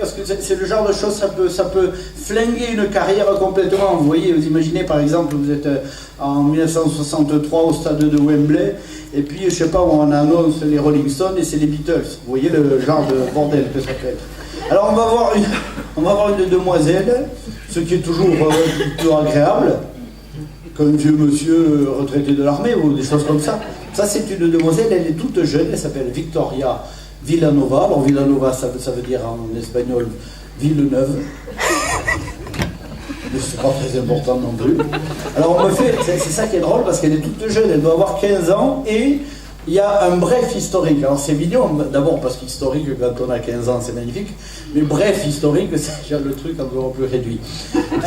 Parce que c'est le genre de choses, ça peut flinguer une carrière complètement. Vous voyez, vous imaginez par exemple, vous êtes en 1963 au stade de Wembley, et puis je sais pas où on annonce les Rolling Stones et c'est les Beatles. Vous voyez le genre de bordel que ça peut être. Alors on va voir une demoiselle, ce qui est toujours plutôt agréable, comme un vieux monsieur retraité de l'armée ou des choses comme ça. Ça c'est une demoiselle, elle est toute jeune, elle s'appelle Victoria Villanova. Alors Villanova, ça veut dire en espagnol Villeneuve. Mais c'est pas très important non plus. Alors on me fait, c'est ça qui est drôle parce qu'elle est toute jeune, elle doit avoir 15 ans et il y a un bref historique. Alors c'est mignon, d'abord parce qu'historique quand on a 15 ans c'est magnifique, mais bref historique c'est déjà le truc encore plus réduit.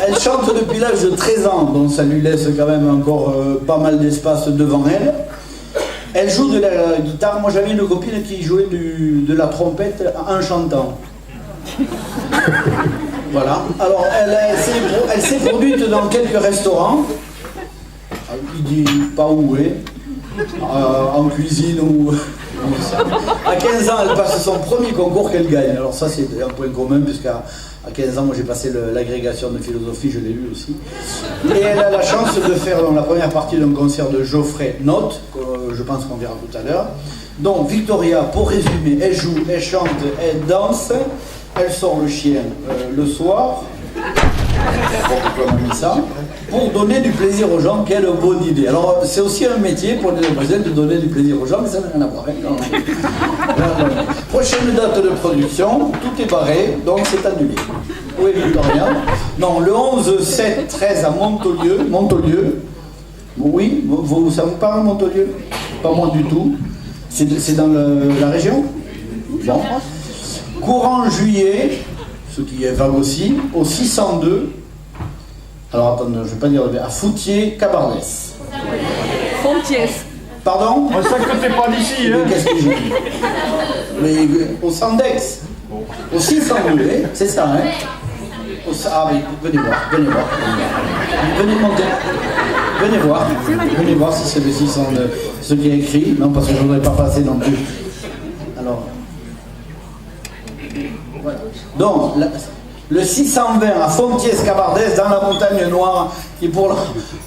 Elle chante depuis l'âge de 13 ans, donc ça lui laisse quand même encore pas mal d'espace devant elle. Elle joue de la guitare. Moi j'avais une copine qui jouait de la trompette en chantant. Voilà. Alors elle s'est produite dans quelques restaurants. Il dit pas où est. En cuisine ou... À 15 ans elle passe son premier concours qu'elle gagne. Alors ça c'est un point commun puisqu'à 15 ans, moi j'ai passé l'agrégation de philosophie, je l'ai eu aussi. Et elle a la chance de faire dans la première partie d'un concert de Geoffrey Note, que je pense qu'on verra tout à l'heure. Donc Victoria, pour résumer, elle joue, elle chante, elle danse, elle sort le chien le soir, pour donner du plaisir aux gens. Quelle bonne idée. Alors c'est aussi un métier pour les demoiselles de donner du plaisir aux gens, mais ça n'a rien à voir. Voilà. Prochaine date de production, tout est barré, donc c'est annulé. Oui, Victoria. Non, le 11, 7, 13 à Montolieu. Oui, ça vous parle Montolieu? Pas moi du tout. C'est dans la région? Bon. Courant juillet, ce qui est vague aussi, au 602. Alors attendez, je ne vais pas dire à Foutiers-Cabardès. Fontiès. Pardon? On sait que t'es pas d'ici, hein? Qu'est-ce que j'ai dit? Mais au Sandex. Au 602, c'est ça, hein? Ah mais venez voir. Venez voir si c'est le 602. Ce qui est écrit, non parce que je ne voudrais pas passer non plus. Alors. Voilà. Donc, le 620 à Fontiès-Cabardès, dans la montagne noire, qui pour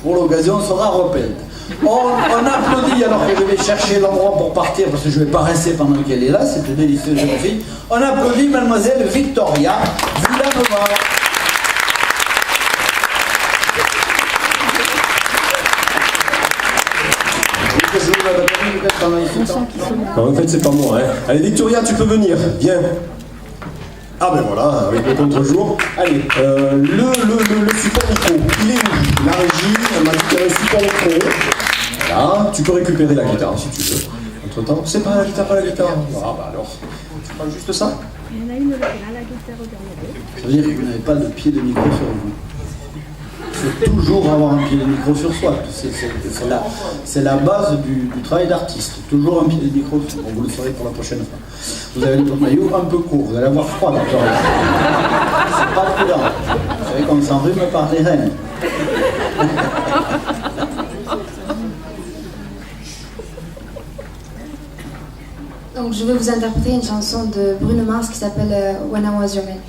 l'occasion sera repeinte. On applaudit alors que je vais chercher l'endroit pour partir, parce que je ne vais pas rester pendant qu'elle est là, c'est une délicieuse jeune fille. On applaudit mademoiselle Victoria Villanova. Non, en fait, c'est pas moi. Hein. Allez, Victoria, tu peux venir. Viens. Ah ben voilà, avec le contre-jour. Allez, le support micro, il est où? La régie, elle m'a dit qu'il y avait le support micro. Voilà, tu peux récupérer la guitare si tu veux. Entre-temps, c'est pas la guitare, pas la guitare. Ah bah alors, tu prends juste ça? Il y en a une là, la guitare au dernier. Ça veut dire que vous n'avez pas de pied de micro sur vous. Il faut toujours avoir un pied de micro sur soi. C'est la base du travail d'artiste. Toujours un pied de micro sur vous. Vous le saurez pour la prochaine fois. Vous avez le maillot un peu court. Vous allez avoir froid dans le temps. C'est pas prudent. Vous savez qu'on s'enrhume par les reines. Donc je vais vous interpréter une chanson de Bruno Mars qui s'appelle When I Was Your Man.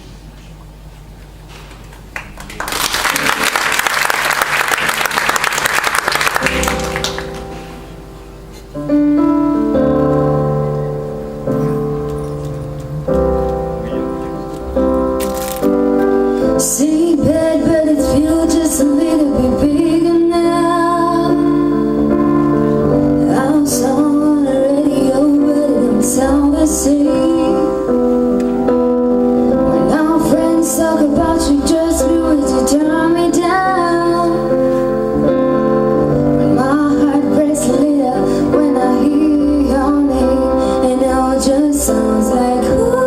See bad, but it feels just a little bit bigger now. I was on the radio, but it don't sound the same. When our friends talk about you, just me, would you turn me down? When my heart breaks a little when I hear your name, and now it just sounds like ooh.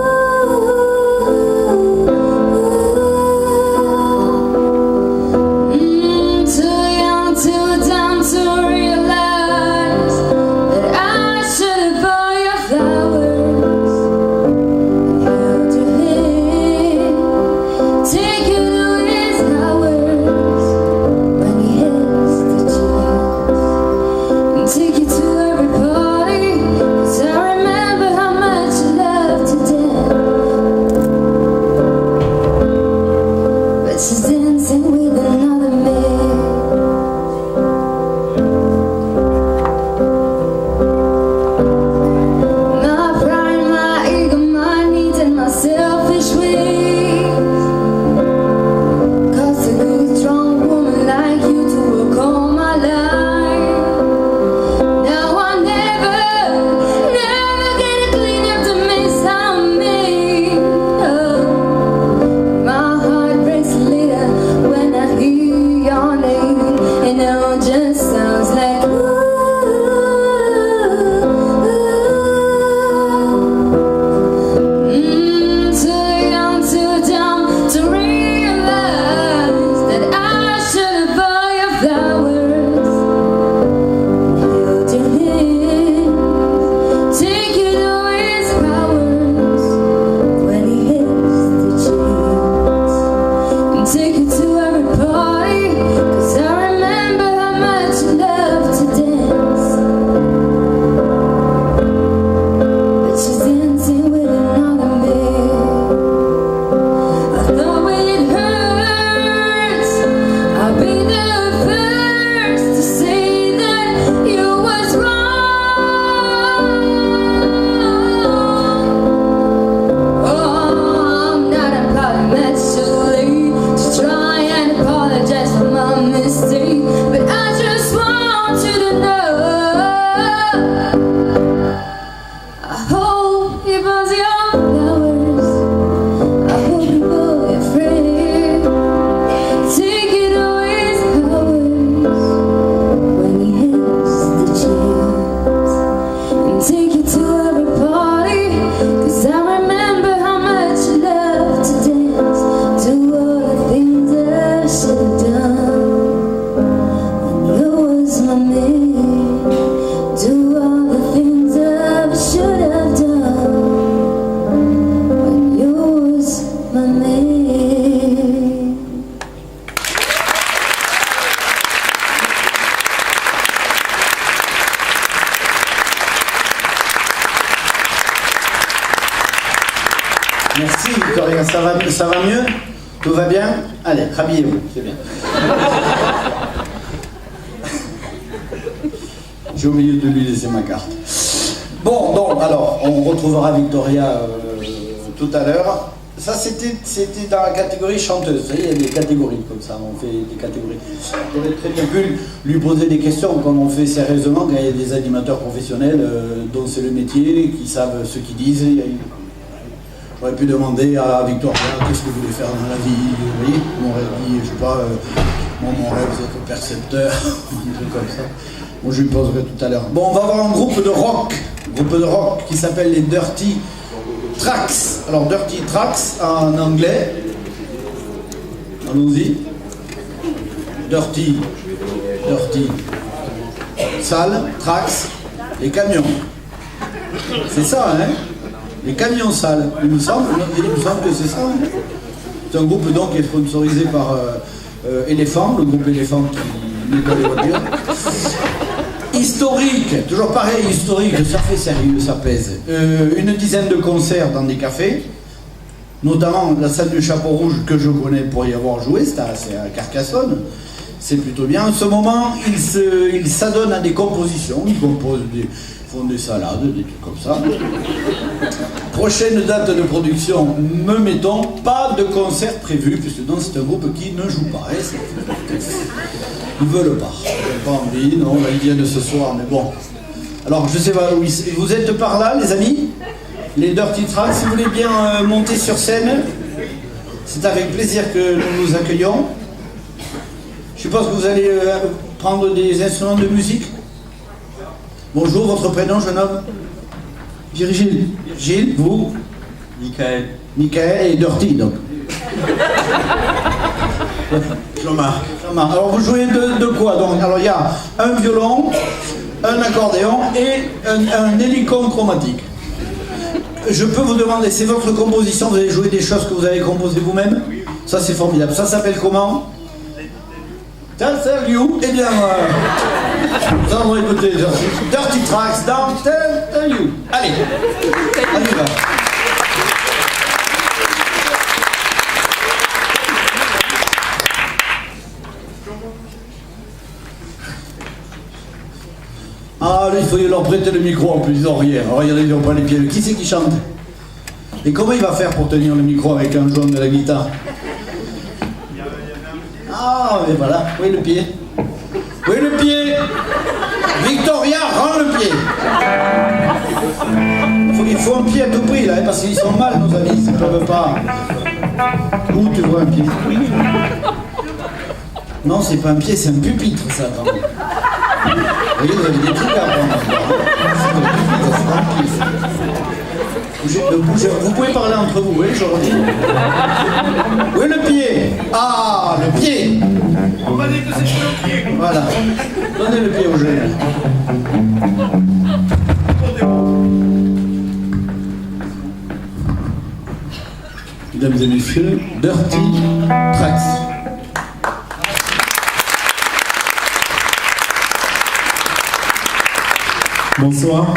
ça va mieux? Tout va bien? Allez, habillez-vous, c'est bien. J'ai oublié de lui laisser ma carte. Bon, donc, alors, on retrouvera Victoria tout à l'heure. Ça, c'était dans la catégorie chanteuse. Vous savez, il y a des catégories comme ça, on fait des catégories. On aurait très bien pu lui poser des questions, comme on fait sérieusement quand il y a des animateurs professionnels dont c'est le métier, qui savent ce qu'ils disent. J'aurais pu demander à Victoria qu'est-ce que vous voulez faire dans la vie. Vous voyez, on aurait dit, je sais pas, mon rêve c'est être percepteur, un truc comme ça. Bon, je lui poserai tout à l'heure. Bon, on va avoir un groupe de rock qui s'appelle les Dirty Tracks. Alors, Dirty Tracks en anglais. Allons-y. Dirty, sale, tracks, les camions. C'est ça, hein? Les camions sales. Il me semble que c'est ça. Hein? C'est un groupe donc qui est sponsorisé par Elephant, le groupe Elephant qui nettoie les voitures. Historique, toujours pareil, historique, ça fait sérieux, ça pèse. Une dizaine de concerts dans des cafés, notamment la salle du Chapeau Rouge que je connais pour y avoir joué, c'est à Carcassonne. C'est plutôt bien. En ce moment, il s'adonne à des compositions, ils font des salades, des trucs comme ça. Prochaine date de production, me mettons, pas de concert prévu, puisque donc c'est un groupe qui ne joue pas. Hein, ils veulent pas. Ils n'ont pas envie, non, ils viennent ce soir, mais bon. Alors, je sais pas, vous êtes par là, les amis? Les Dirty Tracks, si vous voulez bien monter sur scène, c'est avec plaisir que nous vous accueillons. Je suppose que vous allez prendre des instruments de musique. Bonjour, votre prénom, jeune homme? Gilles. Gilles, vous? Michael. Michael et Dirty, donc. Jean-Marc. Alors vous jouez de quoi donc? Alors il y a un violon, un accordéon et un hélicon chromatique. Je peux vous demander, c'est votre composition, vous avez joué des choses que vous avez composées vous-même? Ça c'est formidable. Ça s'appelle comment? Tell You. Eh bien, nous allons écouter Dirty Tracks dans Tell You. Allez, on y va. Ah, là, il faut leur prêter le micro en plus, ils n'ont rien. Alors, regardez, ils n'ont pas les pieds. Qui c'est qui chante? Et comment il va faire pour tenir le micro avec un jaune de la guitare? Ah, mais voilà. Où est le pied? Où est le pied? Victoria, rends le pied. Il faut un pied à tout prix, là, parce qu'ils sont mal, nos amis. Ils ne peuvent pas. Où tu vois un pied? Non, c'est pas un pied, c'est un pupitre, ça, attends. Vous voyez, vous avez des trucs à apprendre. Bougez. Vous pouvez parler entre vous, oui, aujourd'hui. Où est le pied? Ah, le pied. On va dire que c'est le pied. Voilà. Donnez le pied au jeune. Mesdames et messieurs, Dirty Tracks. Bonsoir.